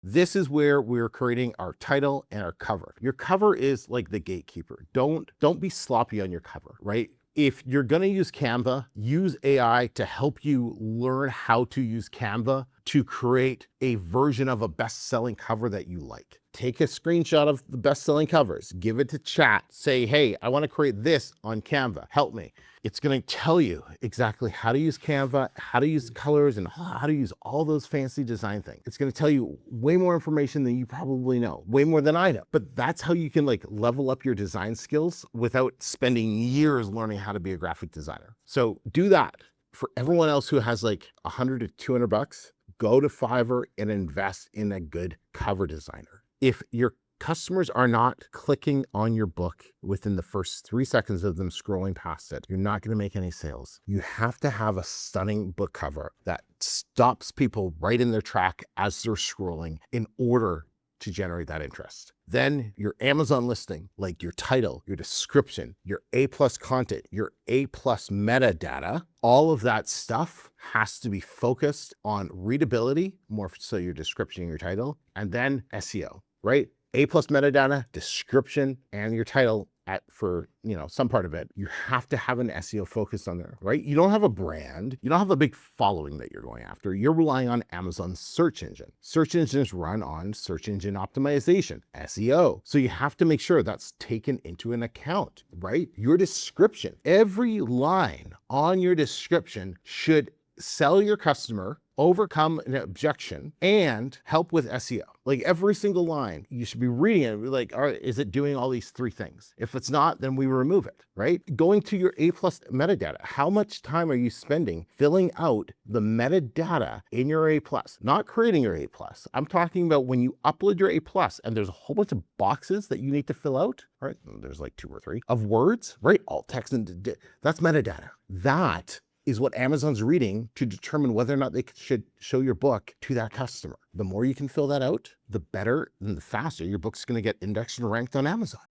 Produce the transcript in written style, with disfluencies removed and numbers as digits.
This is where we're creating our title and our cover. Your cover is like the gatekeeper. Don't be sloppy on your cover, right? If you're going to use Canva, use AI to help you learn how to use Canva to create a version of a best-selling cover that you like. Take a screenshot of the best-selling covers, give it to chat, say, hey, I want to create this on Canva, help me. It's going to tell you exactly how to use Canva, how to use colors, and how to use all those fancy design things. It's going to tell you way more information than you probably know, way more than I know. But that's how you can like level up your design skills without spending years learning how to be a graphic designer. So do that. For everyone else who has like 100 to 200 bucks, go to Fiverr and invest in a good cover designer. If your customers are not clicking on your book within the first 3 seconds of them scrolling past it, you're not going to make any sales. You have to have a stunning book cover that stops people right in their track as they're scrolling in order to generate that interest. Then your Amazon listing, like your title, your description, your A+ content, your A+ metadata, all of that stuff has to be focused on readability, more so your description and your title, and then SEO, right? A+ metadata, description, and your title for some part of it. You have to have an SEO focus on there, right? You don't have a brand, you don't have a big following that you're going after. You're relying on Amazon's search engine. Search engines run on search engine optimization, SEO. So you have to make sure that's taken into an account, right? Your description, every line on your description should sell your customer, overcome an objection, and help with SEO. Like every single line, you should be reading it and be like, all right, is it doing all these 3 things? If it's not, then we remove it, right? Going to your A+ metadata, how much time are you spending filling out the metadata in your A+? Not creating your A+. I'm talking about when you upload your A+ and there's a whole bunch of boxes that you need to fill out, right? There's like 2 or 3 of words, right? Alt text, and that's metadata. That is what Amazon's reading to determine whether or not they should show your book to that customer. The more you can fill that out, the better and the faster your book's going to get indexed and ranked on Amazon.